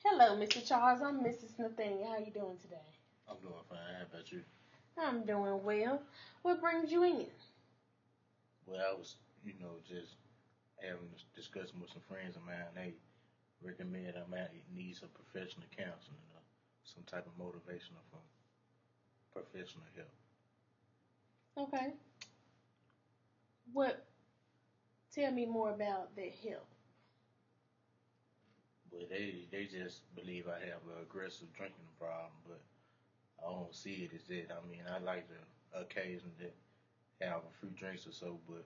Hello, Mr. Charles. I'm Mrs. Nathaniel. How you doing today? I'm doing fine. How about you? I'm doing well. What brings you in? Well, I was, just having this discussion with some friends of mine. They recommend I might need some professional counseling or some type of motivational from professional help. Okay. What? Tell me more about that help. But they just believe I have an aggressive drinking problem, but I don't see it as that. I mean, I like to occasionally have a few drinks or so, but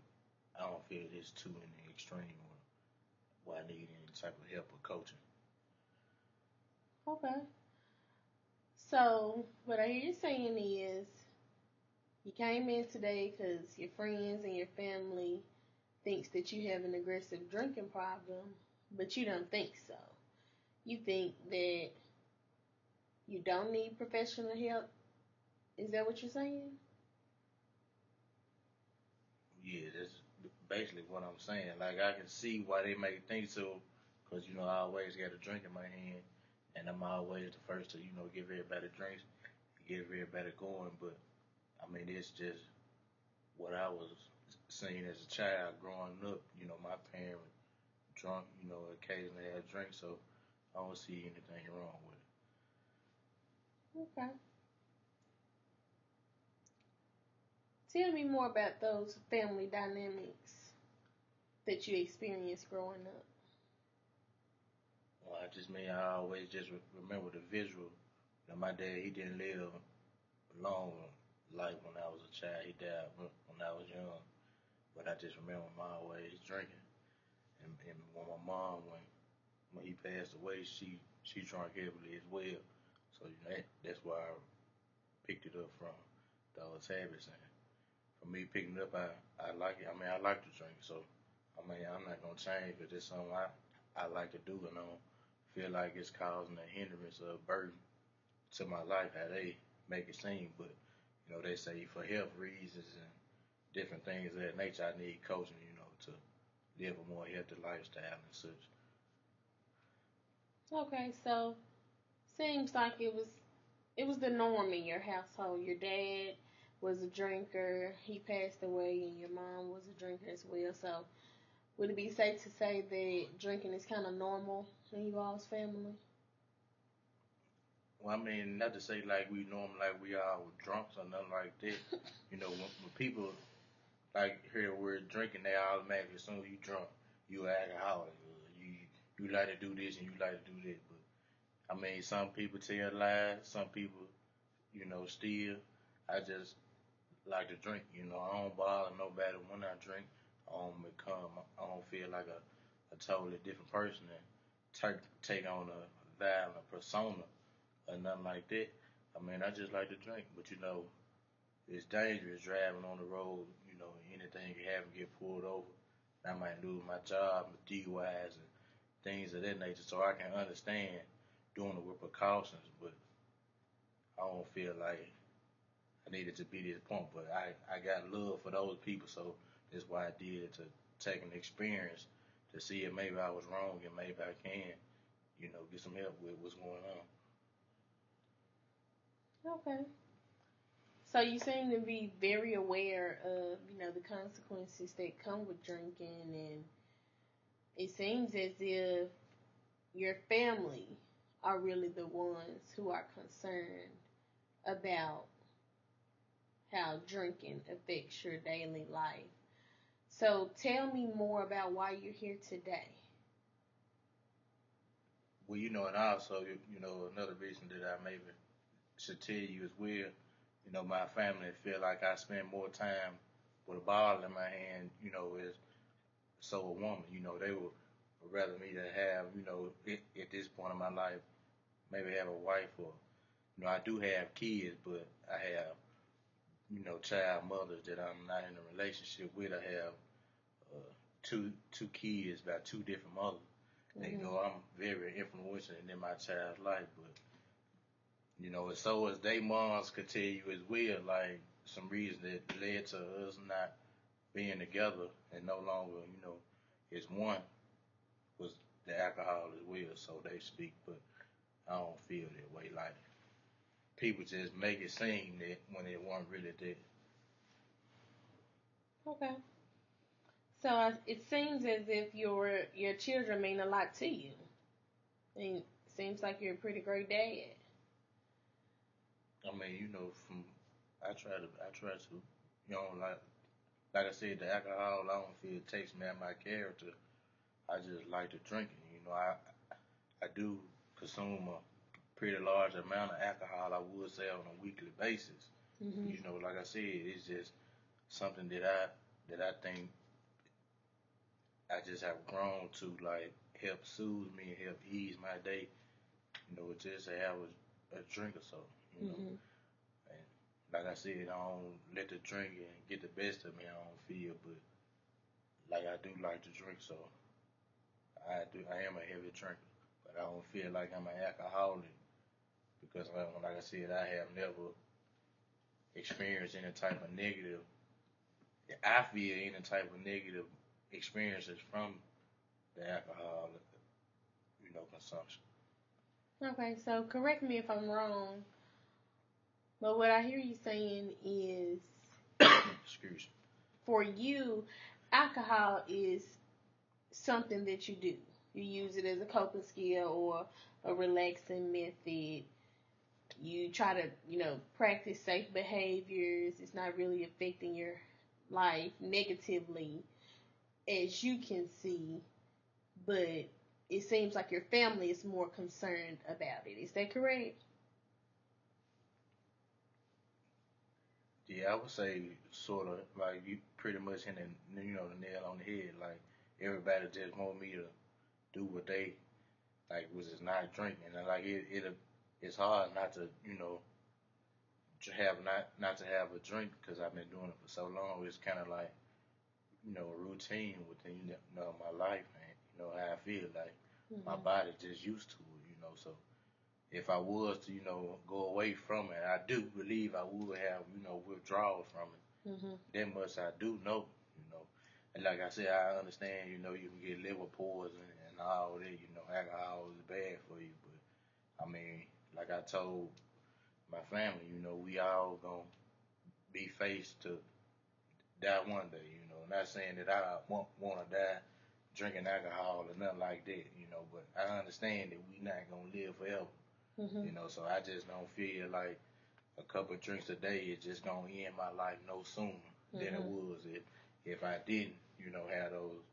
I don't feel it's too in the extreme where I need any type of help or coaching. Okay. So, what I hear you saying is you came in today because your friends and your family thinks that you have an aggressive drinking problem, but you don't think so. You think that you don't need professional help. Is that what you're saying? Yeah, that's basically what I'm saying. Like I can see why they may think so, because I always got a drink in my hand, and I'm always the first to give everybody drinks, get everybody going. But I mean, it's just what I was seeing as a child growing up. My parents drunk, occasionally had drinks, so I don't see anything wrong with it. Okay. Tell me more about those family dynamics that you experienced growing up. Well, I just mean I always just remember the visual. My dad, he didn't live long life when I was a child. He died when I was young. But I just remember him always drinking. And when my mom, when he passed away, she drank heavily as well. So that's where I picked it up from those habits. And for me picking it up, I like it. I mean, I like to drink. So I mean, I'm not gonna change, but it's something I like to do, and I don't feel like it's causing a hindrance or a burden to my life how they make it seem. But they say for health reasons and different things of that nature, I need coaching, to live a more healthy lifestyle and such. Okay, so seems like it was the norm in your household. Your dad was a drinker. He passed away, and your mom was a drinker as well. So would it be safe to say that drinking is kind of normal in you all's family? Well, I mean, not to say like we normal, like we all drunks or nothing like that. When people like hear the word drinking, they automatically assume you drunk, you an alcoholic, you like to do this and you like to do that. But I mean, some people tell lies, some people, steal. I just like to drink. I don't bother nobody when I drink. I don't feel like a totally different person and take on a violent persona or nothing like that. I mean, I just like to drink, but it's dangerous driving on the road. Anything can happen, get pulled over. I might lose my job, DUIs, and things of that nature. So I can understand doing it with precautions, but I don't feel like I needed to be this point. But I got love for those people, so that's why I did it, to take an experience to see if maybe I was wrong and maybe I can, get some help with what's going on. Okay. So you seem to be very aware of, the consequences that come with drinking, and it seems as if your family are really the ones who are concerned about how drinking affects your daily life. So tell me more about why you're here today. Well, and also, another reason that I maybe should tell you as well, my family feel like I spend more time with a bottle in my hand, as so a woman, they would rather me to have, at this point in my life, maybe have a wife or, I do have kids, but I have, child mothers that I'm not in a relationship with. I have two kids by two different mothers. Mm-hmm. I'm very influential in my child's life, but so as they moms could tell you as well, like some reason that led to us not being together and no longer, as one was the alcohol as well, so they speak. But I don't feel that way. Like people just make it seem that when it wasn't really that. Okay. So it seems as if your children mean a lot to you. And it seems like you're a pretty great dad. I mean, from I try to, like I said, the alcohol, I don't feel it takes me out my character. I just like to drink it. I do consume a pretty large amount of alcohol. I would say on a weekly basis. Mhm. Like I said, it's just something that I think I just have grown to like help soothe me and help ease my day. Just to have a drink or so. You know, Mhm. and like I said, I don't let the drinking get the best of me. I don't feel, but like I do like to drink, so I am a heavy drinker, but I don't feel like I'm an alcoholic because, like I said, I have never experienced any type of negative. I feel any type of negative experiences from the alcohol, consumption. Okay, so correct me if I'm wrong, but what I hear you saying is Excuse me. for you, alcohol is something that you do. You use it as a coping skill or a relaxing method. You try to, practice safe behaviors. It's not really affecting your life negatively as you can see, but it seems like your family is more concerned about it. Is that correct? Yeah, I would say sort of like you pretty much hit the nail on the head. Like everybody just want me to do what they like, which is not drinking. And like it's hard not to to have not to have a drink because I've been doing it for so long. It's kind of like a routine within my life and how I feel like my Mhm. body just used to it. So if I was to go away from it, I do believe I would have withdrawal from it. Mhm. That much I do know. You know, and like I said, I understand. You can get liver poison and all that. Alcohol is bad for you, but I mean, like I told my family, we all gonna be faced to die one day. Not saying that I want to die drinking alcohol or nothing like that. But I understand that we not gonna live forever. Mhm. So I just don't feel like a couple of drinks a day is just gonna end my life no sooner than it Mhm. was if I didn't, have those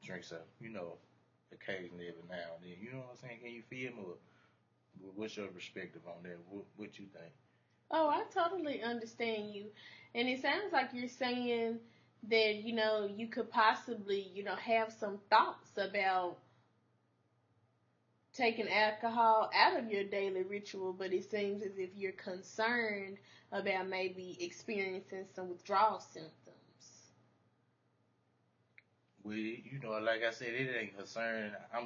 drinks up, occasionally every now and then. You know what I'm saying? Can you feel me? What's your perspective on that? What you think? Oh, I totally understand you. And it sounds like you're saying that, you could possibly, have some thoughts about taking alcohol out of your daily ritual, but it seems as if you're concerned about maybe experiencing some withdrawal symptoms. We, like I said, it ain't concerned. I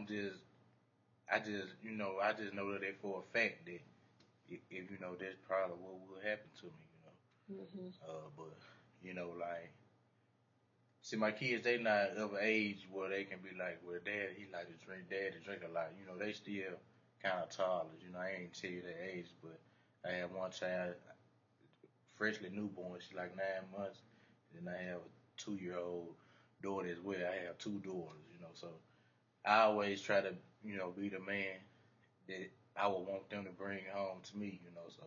just know that for a fact that if that's probably what will happen to me. Mhm. But like, see, my kids, they not of an age where they can be like, well, dad, he like to drink, dad to drink a lot. They still kind of toddlers. I ain't tell you their age, but I have one child, freshly newborn. She's like 9 months. And I have a 2-year-old daughter as well. I have two daughters. So I always try to, be the man that I would want them to bring home to me. So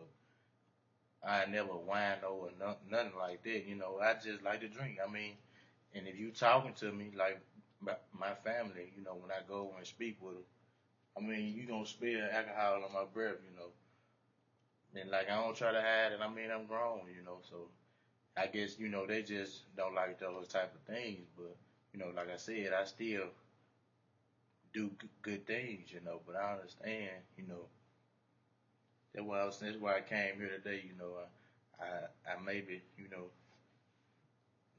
I never whine or nothing like that. I just like to drink. I mean, and if you talking to me like my family, when I go and speak with them, I mean, you gonna spill alcohol on my breath. And like I don't try to hide it. I mean, I'm grown. So I guess they just don't like those type of things. But like I said, I still do good things. But I understand. That's why I came here today. I maybe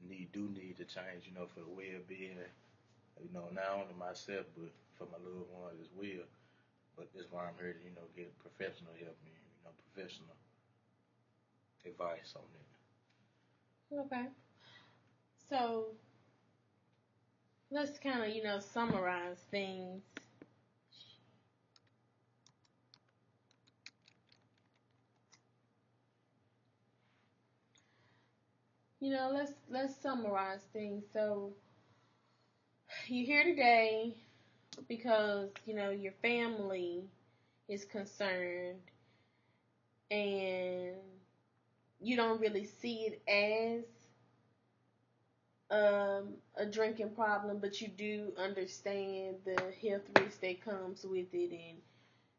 need to change. For the well being. Not only myself but for my loved ones as well. But that's why I'm here to get professional help me. Professional advice on that. Okay. So let's kind of, summarize things. let's summarize things. So you're here today because your family is concerned, and you don't really see it as a drinking problem, but you do understand the health risk that comes with it, and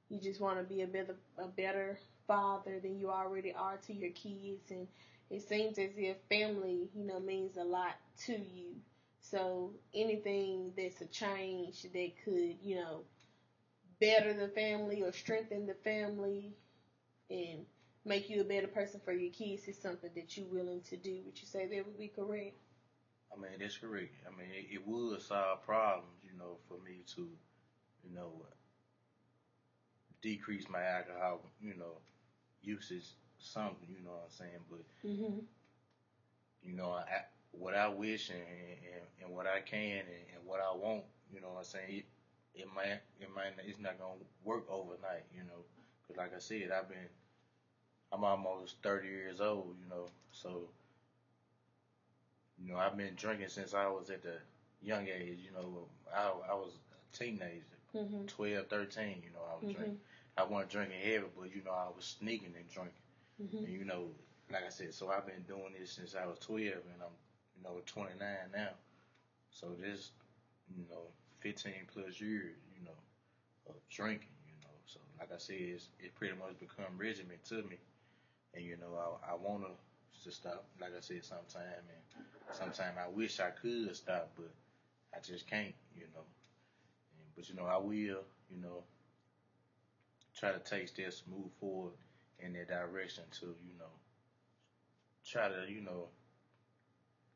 you just want to be a better father than you already are to your kids. And it seems as if family, means a lot to you. So anything that's a change that could, better the family or strengthen the family and make you a better person for your kids is something that you're willing to do. Would you say that would be correct? I mean, that's correct. I mean, it would solve problems, for me to, you know, decrease my alcohol, usage some, what I'm saying. But, Mhm. what I wish and what I can and what I want, what I'm saying, it's not going to work overnight, Because like I said, I'm almost 30 years old, so, I've been drinking since I was at the young age. I was a teenager, Mhm. 12, 13. I was drinking. I wasn't drinking heavy, but I was sneaking and drinking. Mhm. And like I said, so I've been doing this since I was 12, and I'm 29 now. So this 15 plus years, of drinking. So like I said, it pretty much become regiment to me, and I wanna to stop. Like I said, sometime I wish I could stop, but I just can't. But I will. Try to take steps to move forward in that direction to try to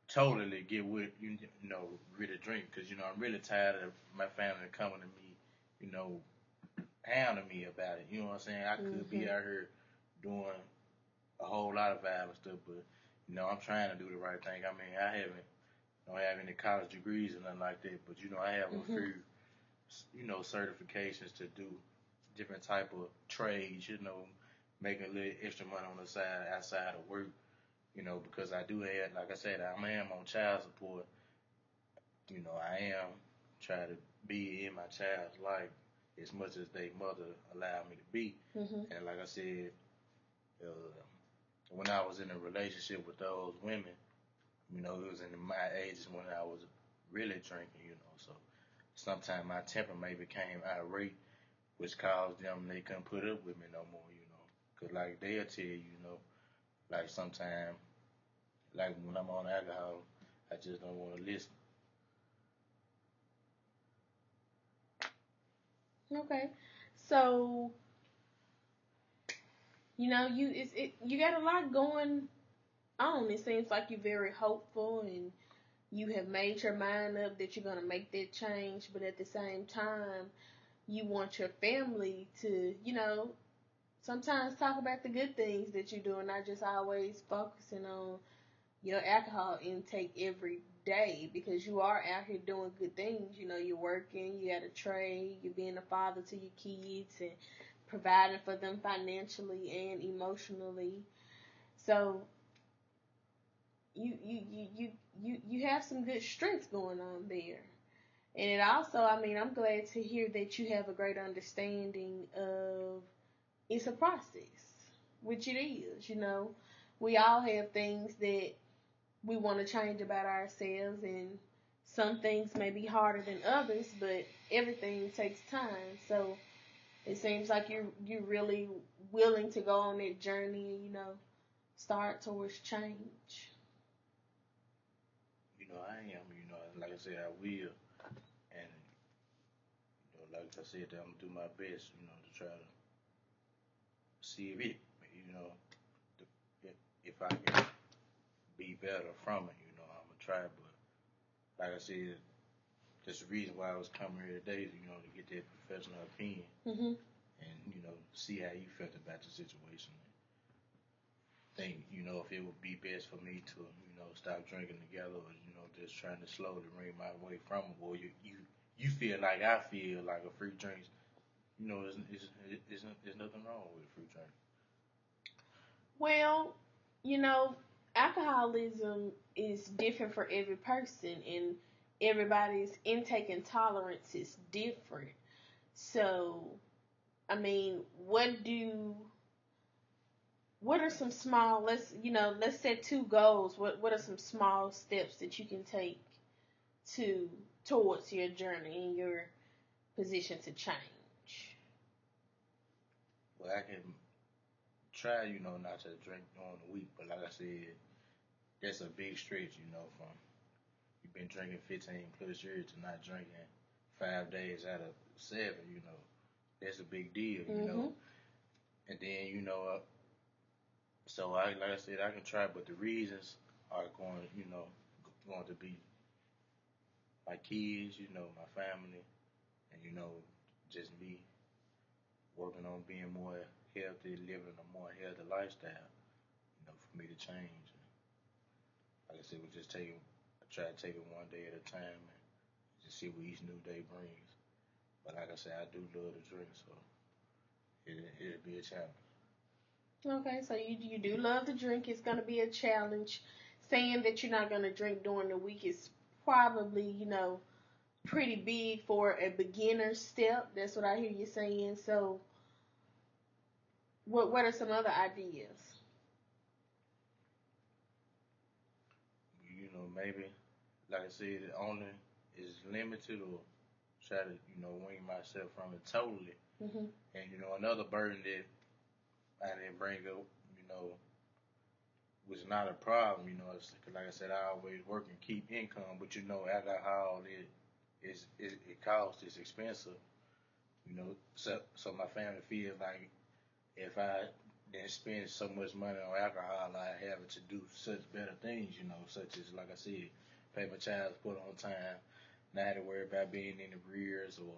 totally get rid of drink, because I'm really tired of my family coming to me, hounding me about it. You know what I'm saying? I could be out here doing a whole lot of violent stuff, but I'm trying to do the right thing. I mean, don't have any college degrees or nothing like that, but I have a few certifications to do different type of trades. Making a little extra money on the side outside of work. Because I do have, like I said, I am on child support. I am trying to be in my child's life as much as their mother allowed me to be. And like I said, uh, when I was in a relationship with those women, it was in my ages when I was really drinking, So sometimes my temper may became irate, which caused them they couldn't put up with me no more, Cause like they'll tell you, like sometimes, like when I'm on alcohol, I just don't want to listen. Okay. So, you got a lot going on. It seems like you're very hopeful and you have made your mind up that you're going to make that change, but at the same time, you want your family to, sometimes talk about the good things that you're doing, not just always focusing on your alcohol intake every day, because you are out here doing good things. You're working, you got a trade, you're being a father to your kids and providing for them financially and emotionally. So you have some good strengths going on there. And it also, I'm glad to hear that you have a great understanding of it's a process, which it is. We all have things that we want to change about ourselves, and some things may be harder than others, but everything takes time. So it seems like you're really willing to go on that journey and start towards change. I am, like I said, I will. And, like I said, I'm going to do my best, to try to see if I can be better from it, I'm going to try. But, like I said, that's the reason why I was coming here today, to get that professional opinion and, see how you felt about the situation. Think, if it would be best for me to, stop drinking together, or, just trying to slowly bring my way from it, or you feel like I feel like a free drink, there's nothing wrong with a free drink. Well, alcoholism is different for every person, and everybody's intake and tolerance is different. So, I mean, what are some small, let's set two goals. What are some small steps that you can take towards your journey and your position to change? Well, I can try, not to drink during the week, but like I said, that's a big stretch, from you've been drinking 15 plus years to not drinking 5 days out of 7, that's a big deal, Mm-hmm. And then, so like I said, I can try, but the reasons are going to be my kids, my family, and just me working on being more healthy, living a more healthy lifestyle, for me to change. Like I said, we just try to take it one day at a time and just see what each new day brings. But like I said, I do love to drink, so it'll be a challenge. Okay, so you do love to drink. It's going to be a challenge. Saying that you're not going to drink during the week is probably, pretty big for a beginner step. That's what I hear you saying. So, what are some other ideas? Maybe, like I said, it only is limited or try to, wean myself from it totally. Mm-hmm. And, another burden that I didn't bring up, was not a problem, it's, like I said, I always work and keep income, but, alcohol, it costs, it's expensive, so my family feels like if I didn't spend so much money on alcohol, I have it to do such better things, such as, like I said, pay my child support on time, not have to worry about being in the rears or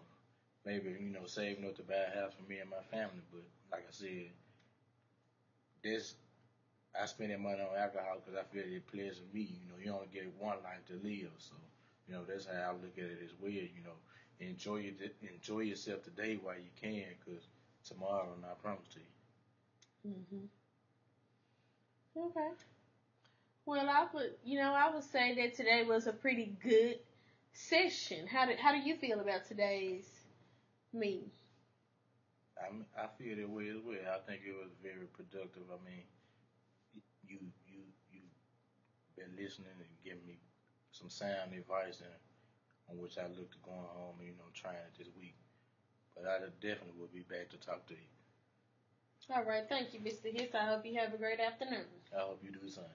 maybe, saving up to buy a house for me and my family. But like I said, this I spend that money on alcohol because I feel it pleases me. You only get one life to live, so that's how I look at it as well. Enjoy yourself today while you can, because tomorrow not promised to you. Mm-hmm. Okay. Well, I would say that today was a pretty good session. How do you feel about today's meeting? I feel that way as well. I think it was very productive. I mean, you been listening and giving me some sound advice and on which I look to going home and trying it this week. But I definitely will be back to talk to you. All right, thank you, Mr. Hiss. I hope you have a great afternoon. I hope you do the same.